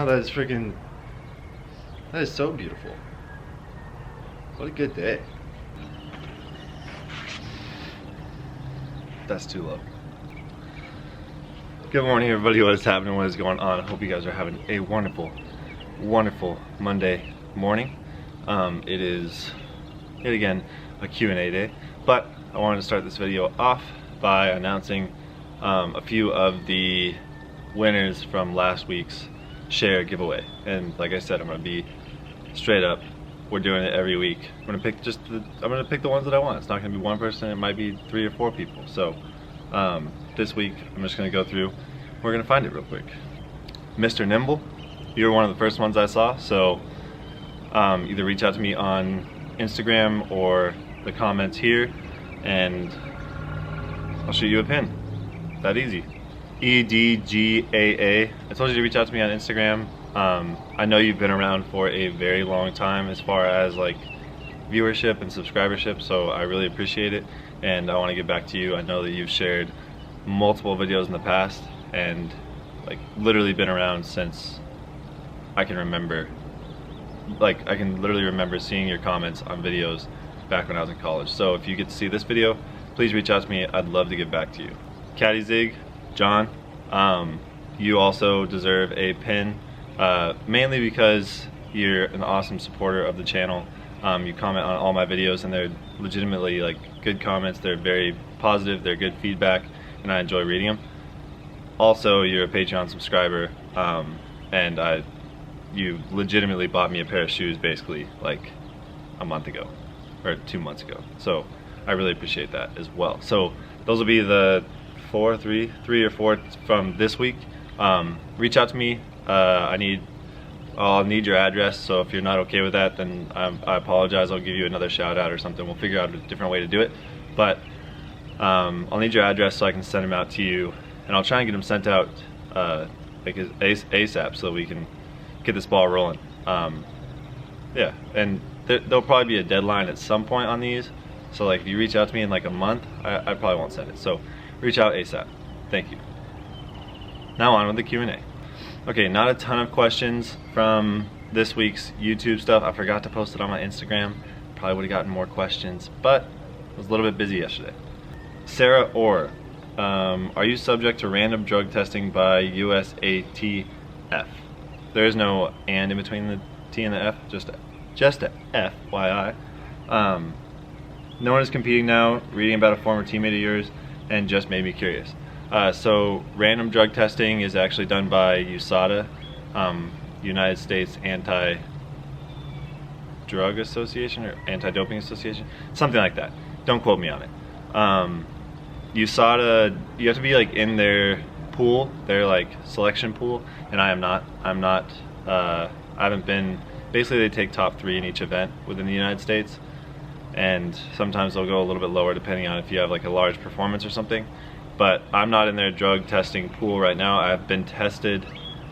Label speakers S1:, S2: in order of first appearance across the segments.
S1: that is freaking... That is so beautiful. What a good day. That's too low. Good morning, everybody. What is happening? What is going on? I hope you guys are having a wonderful, wonderful Monday morning. It is, yet again, a Q&A day. But I wanted to start this video off by announcing a few of the winners from last week's share giveaway. And like I said, I'm gonna be straight up. We're doing it every week. I'm gonna pick the ones that I want. It's not gonna be one person. It might be 3 or 4 people. So this week I'm just gonna go through. We're gonna find it real quick. Mr. Nimble, you were one of the first ones I saw. So either reach out to me on Instagram or the comments here, and I'll shoot you a pin. That easy. EDGAA. I told you to reach out to me on Instagram. I know you've been around for a very long time as far as like viewership and subscribership, so I really appreciate it, and I want to get back to you. I know that you've shared multiple videos in the past and like literally been around since I can remember. Like I can literally remember seeing your comments on videos back when I was in college. So if you get to see this video, please reach out to me. I'd love to get back to you. Caddy Zig, John, you also deserve a pin, mainly because you're an awesome supporter of the channel. You comment on all my videos and they're legitimately like good comments. They're very positive, they're good feedback, and I enjoy reading them. Also, you're a Patreon subscriber, and you legitimately bought me a pair of shoes basically like a month ago or 2 months ago, so I really appreciate that as well. So those will be the three or four from this week. Reach out to me. I'll need your address, so if you're not okay with that, then I apologize. I'll give you another shout out or something. We'll figure out a different way to do it, but I'll need your address so I can send them out to you, and I'll try and get them sent out like ASAP so we can get this ball rolling. Yeah, and there'll probably be a deadline at some point on these, so like if you reach out to me in like a month, I probably won't send it, so reach out ASAP. Thank you. Now on with the Q&A. Okay, not a ton of questions from this week's YouTube stuff. I forgot to post it on my Instagram. Probably would have gotten more questions, but I was a little bit busy yesterday. Sarah Orr, are you subject to random drug testing by USATF? There is no and in between the T and the F, just a FYI. No one is competing now, reading about a former teammate of yours, and just made me curious. So random drug testing is actually done by USADA, United States Anti-Drug Association or Anti-Doping Association, something like that. Don't quote me on it. USADA, you have to be like in their pool, their like selection pool, and I am not. I haven't been. Basically, they take top 3 in each event within the United States, and sometimes they'll go a little bit lower depending on if you have like a large performance or something. But I'm not in their drug testing pool right now. I've been tested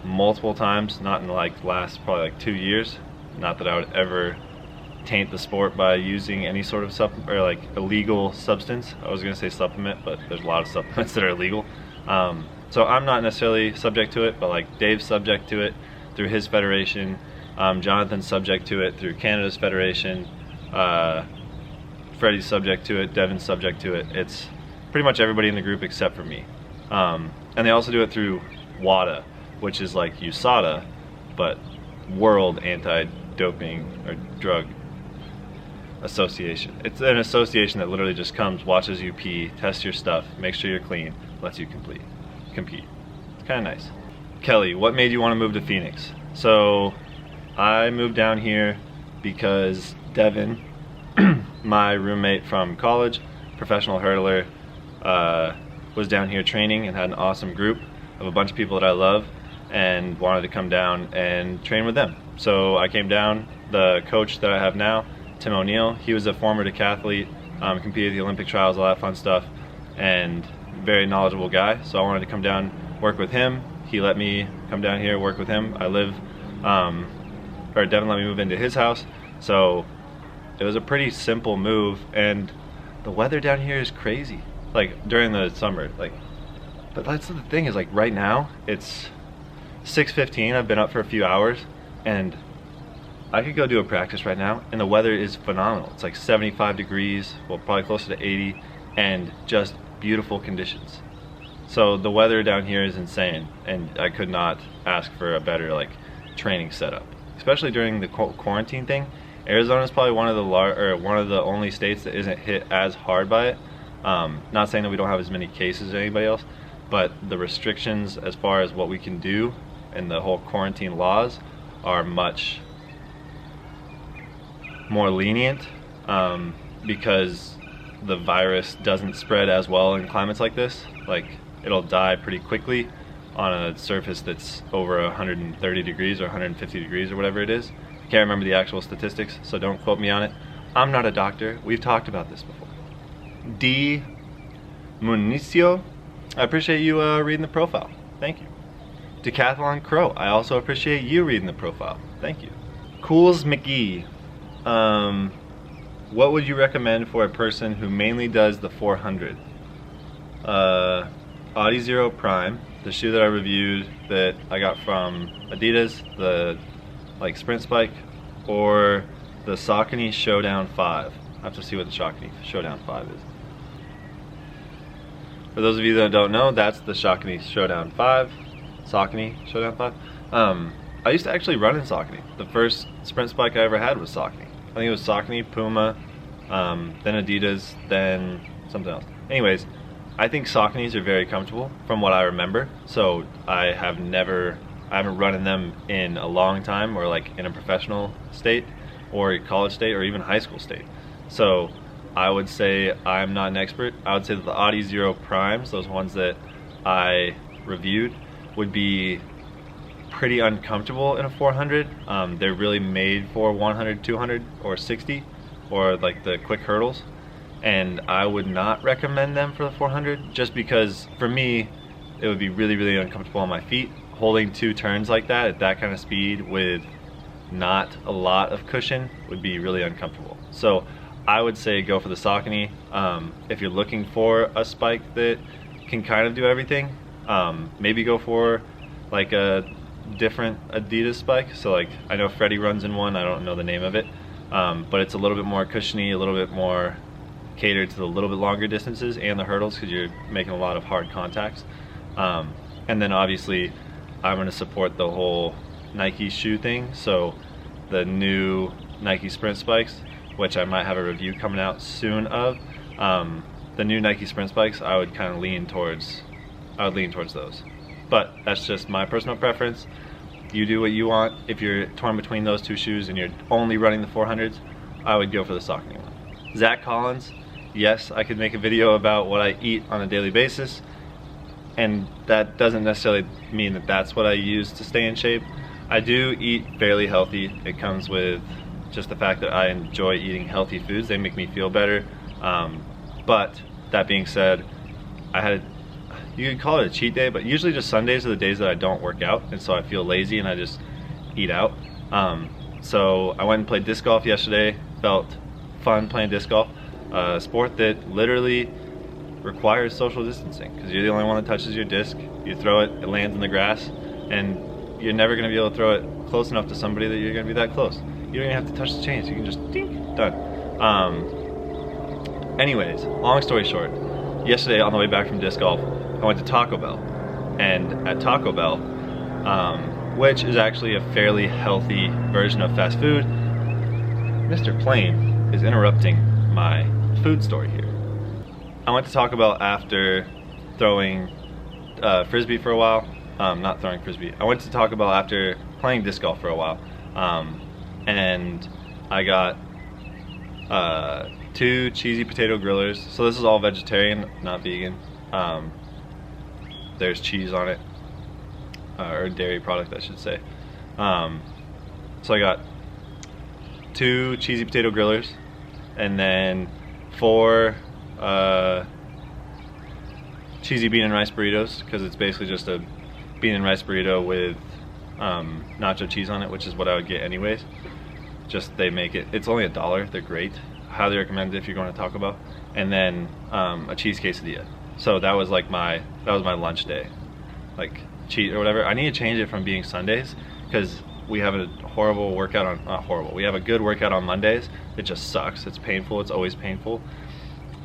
S1: multiple times, not in like last probably like 2 years. Not that I would ever taint the sport by using any sort of or like illegal substance. I was gonna say supplement, but there's a lot of supplements that are illegal. So I'm not necessarily subject to it, but like Dave's subject to it through his federation. Jonathan's subject to it through Canada's federation. Freddie's subject to it. Devin's subject to it. It's pretty much everybody in the group except for me. And they also do it through WADA, which is like USADA, but World Anti-Doping or Drug Association. It's an association that literally just comes, watches you pee, tests your stuff, makes sure you're clean, lets you compete. It's kind of nice. Kelly, what made you want to move to Phoenix? So I moved down here because Devin, my roommate from college, professional hurdler, was down here training and had an awesome group of a bunch of people that I love and wanted to come down and train with them. So I came down. The coach that I have now, Tim O'Neill, he was a former decathlete, competed at the Olympic trials, all that fun stuff, and very knowledgeable guy. So I wanted to come down, work with him. He let me come down here, work with him. I live, or Devin let me move into his house. So it was a pretty simple move, and the weather down here is crazy. Like during the summer, like, but that's the thing is like right now it's 6:15. I've been up for a few hours, and I could go do a practice right now, and the weather is phenomenal. It's like 75 degrees, well, probably closer to 80, and just beautiful conditions. So the weather down here is insane, and I could not ask for a better like training setup, especially during the quarantine thing. Arizona is probably one of the only states that isn't hit as hard by it. Not saying that we don't have as many cases as anybody else, but the restrictions as far as what we can do and the whole quarantine laws are much more lenient, because the virus doesn't spread as well in climates like this. Like, it'll die pretty quickly on a surface that's over 130 degrees or 150 degrees or whatever it is. I can't remember the actual statistics, so don't quote me on it. I'm not a doctor. We've talked about this before. D. Municio, I appreciate you reading the profile. Thank you. Decathlon Crow, I also appreciate you reading the profile. Thank you. Cools McGee, what would you recommend for a person who mainly does the 400? Audi Zero Prime, the shoe that I reviewed that I got from Adidas, the like sprint spike, or the Saucony Showdown 5. I have to see what the Saucony Showdown 5 is. For those of you that don't know, that's the Saucony Showdown 5. Saucony Showdown 5. I used to actually run in Saucony. The first sprint spike I ever had was Saucony. I think it was Saucony, Puma, then Adidas, then something else. Anyways, I think Sauconys are very comfortable from what I remember. So I haven't run in them in a long time, or like in a professional state or college state or even high school state. So I would say I'm not an expert. I would say that the Audi Zero Primes, those ones that I reviewed, would be pretty uncomfortable in a 400. They're really made for 100, 200, or 60, or like the quick hurdles. And I would not recommend them for the 400, just because for me, it would be really, really uncomfortable on my feet. Holding 2 turns like that at that kind of speed with not a lot of cushion would be really uncomfortable. So I would say go for the Saucony. If you're looking for a spike that can kind of do everything, maybe go for like a different Adidas spike. So like, I know Freddie runs in one, I don't know the name of it, but it's a little bit more cushiony, a little bit more catered to the little bit longer distances and the hurdles, because you're making a lot of hard contacts. And then obviously I'm going to support the whole Nike shoe thing, so the new Nike Sprint Spikes, which I might have a review coming out soon of, the new Nike Sprint Spikes, I would kind of lean towards those. But that's just my personal preference. You do what you want. If you're torn between those 2 shoes and you're only running the 400s, I would go for the Saucony one. Zach Collins, yes, I could make a video about what I eat on a daily basis, and that doesn't necessarily mean that that's what I use to stay in shape. I do eat fairly healthy. It comes with just the fact that I enjoy eating healthy foods. They make me feel better. But that being said, you could call it a cheat day, but usually just Sundays are the days that I don't work out, and so I feel lazy and I just eat out. So I went and played disc golf yesterday. Felt fun playing disc golf, a sport that literally requires social distancing, because you're the only one that touches your disc. You throw it, it lands in the grass, and you're never going to be able to throw it close enough to somebody that you're going to be that close. You don't even have to touch the chains, you can just ding, done. Anyways, long story short, yesterday on the way back from disc golf, I went to Taco Bell, and at Taco Bell, which is actually a fairly healthy version of fast food, Mr. Plane is interrupting my food story here. I went to Taco Bell after throwing frisbee for a while. Not throwing frisbee. I went to Taco Bell after playing disc golf for a while, and I got 2 cheesy potato grillers. So this is all vegetarian, not vegan. There's cheese on it, or dairy product I should say. So I got 2 cheesy potato grillers, and then 4 cheesy bean and rice burritos, because it's basically just a bean and rice burrito with nacho cheese on it, which is what I would get anyways. Just they make it, it's only $1, they're great. Highly recommend it if you're going to Taco Bell. And then a cheese quesadilla. So that was like my lunch day. Like cheat or whatever. I need to change it from being Sundays, because we have a horrible workout on, not horrible, we have a good workout on Mondays. It just sucks. It's painful. It's always painful.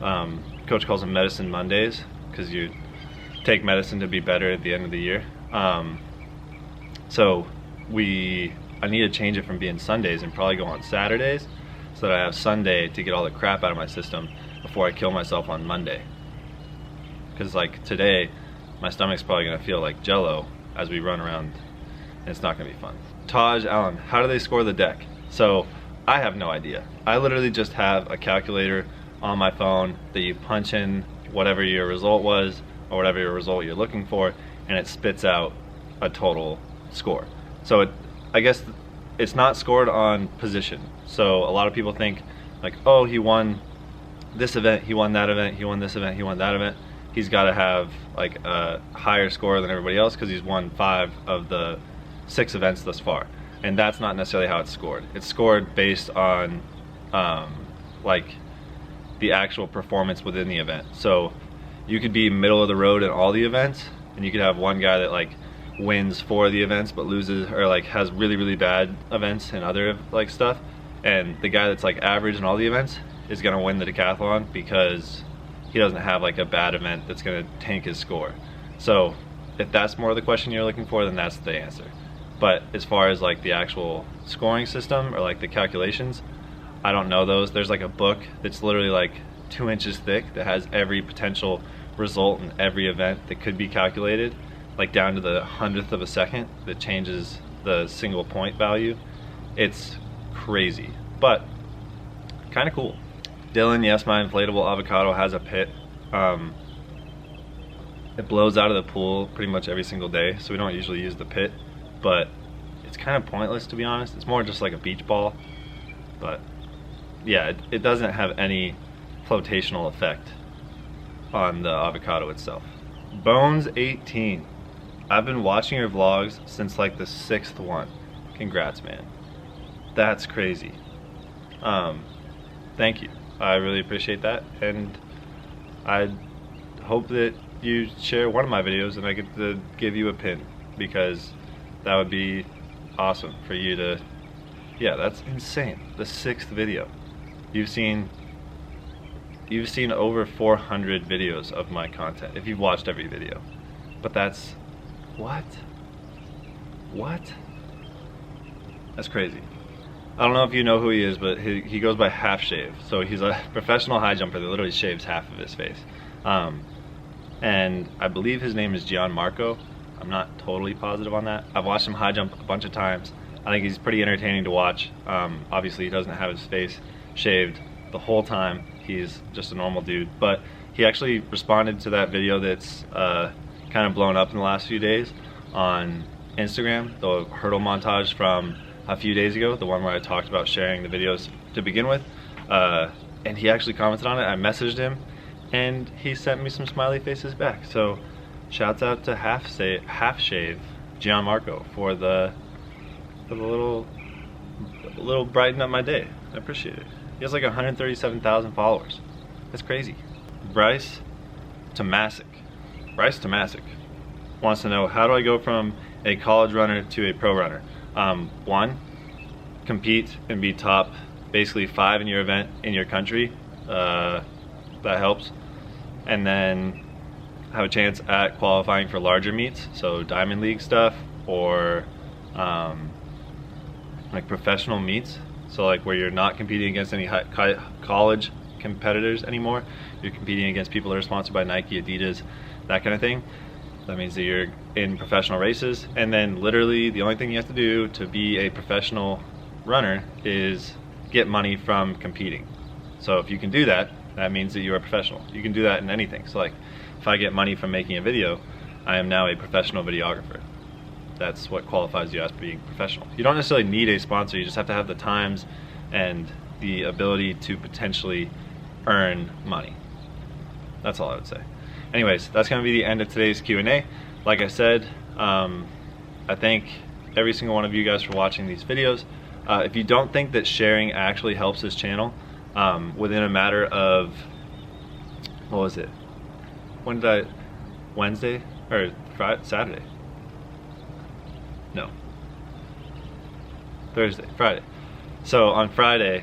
S1: Coach calls them medicine Mondays, because you take medicine to be better at the end of the year. So I need to change it from being Sundays and probably go on Saturdays, so that I have Sunday to get all the crap out of my system before I kill myself on Monday. Because like today, my stomach's probably gonna feel like jello as we run around, and it's not gonna be fun. Taj Allen, how do they score the deck? So I have no idea. I literally just have a calculator on my phone that you punch in whatever your result was, or whatever your result you're looking for, and it spits out a total score. So I guess it's not scored on position. So a lot of people think like, oh, he won this event, he won that event, he won this event, he won that event. He's got to have like a higher score than everybody else because he's won 5 of the 6 events thus far. And that's not necessarily how it's scored. It's scored based on like the actual performance within the event. So you could be middle of the road in all the events, and you could have one guy that like wins 4 of the events but loses, or like has really, really bad events and other like stuff. And the guy that's like average in all the events is gonna win the decathlon because he doesn't have like a bad event that's gonna tank his score. So if that's more the question you're looking for, then that's the answer. But as far as like the actual scoring system or like the calculations, I don't know those. There's like a book that's literally like 2 inches thick that has every potential result in every event that could be calculated, like down to the 100th of a second, that changes the single point value. It's crazy, but kind of cool. Dylan, yes, my inflatable avocado has a pit. It blows out of the pool pretty much every single day, so we don't usually use the pit, but it's kind of pointless, to be honest. It's more just like a beach ball, but yeah, it doesn't have any flotational effect on the avocado itself. Bones 18, I've been watching your vlogs since like the 6th one. Congrats, man. That's crazy. Thank you. I really appreciate that, and I hope that you share one of my videos and I get to give you a pin, because that would be awesome for you to, yeah, that's insane. The 6th video. You've seen over 400 videos of my content if you've watched every video. But that's, what? That's crazy. I don't know if you know who he is, but he goes by Half Shave. So he's a professional high jumper that literally shaves half of his face. And I believe his name is Gianmarco. I'm not totally positive on that. I've watched him high jump a bunch of times. I think he's pretty entertaining to watch. Obviously he doesn't have his face shaved the whole time. He's just a normal dude. But he actually responded to that video that's kind of blown up in the last few days on Instagram, the hurdle montage from a few days ago, the one where I talked about sharing the videos to begin with, and he actually commented on it. I messaged him and he sent me some smiley faces back. So shouts out to Half Shave Gianmarco for the little brighten up my day. I appreciate it. He has like 137,000 followers. That's crazy. Bryce Tomasic wants to know, how do I go from a college runner to a pro runner? 1, compete and be top basically 5 in your event in your country. That helps. And then have a chance at qualifying for larger meets, so Diamond League stuff, or like professional meets, so like where you're not competing against any college competitors anymore. You're competing against people that are sponsored by Nike, Adidas, that kind of thing. That means that you're in professional races, and then literally the only thing you have to do to be a professional runner is get money from competing. So if you can do that, that means that you are a professional. You can do that in anything. So like if I get money from making a video, I am now a professional videographer. That's what qualifies you as being professional. You don't necessarily need a sponsor, you just have to have the times and the ability to potentially earn money. That's all I would say. Anyways, that's going to be the end of today's Q&A. Like I said, I thank every single one of you guys for watching these videos. If you don't think that sharing actually helps this channel, within a matter of, what was it? When did Wednesday? Or Friday? Saturday? Thursday, Friday. So on Friday,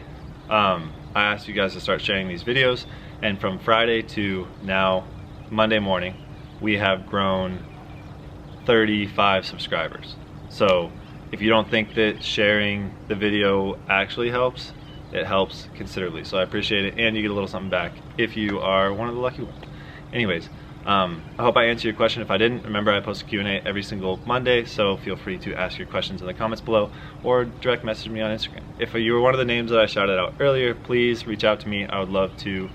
S1: I asked you guys to start sharing these videos, and from Friday to now, Monday morning, we have grown 35 subscribers. So if you don't think that sharing the video actually helps, it helps considerably. So I appreciate it, and you get a little something back if you are one of the lucky ones. Anyways, I hope I answered your question. If I didn't, remember I post a Q&A every single Monday, so feel free to ask your questions in the comments below or direct message me on Instagram. If you were one of the names that I shouted out earlier, please reach out to me. I would love to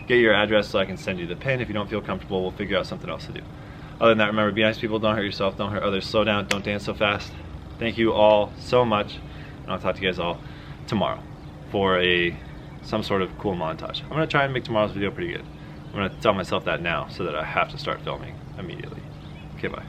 S1: get your address so I can send you the pin. If you don't feel comfortable, we'll figure out something else to do. Other than that, remember, be nice to people, don't hurt yourself, don't hurt others, slow down, don't dance so fast. Thank you all so much, and I'll talk to you guys all tomorrow for some sort of cool montage. I'm gonna try and make tomorrow's video pretty good. I'm gonna tell myself that now so that I have to start filming immediately. Okay, bye.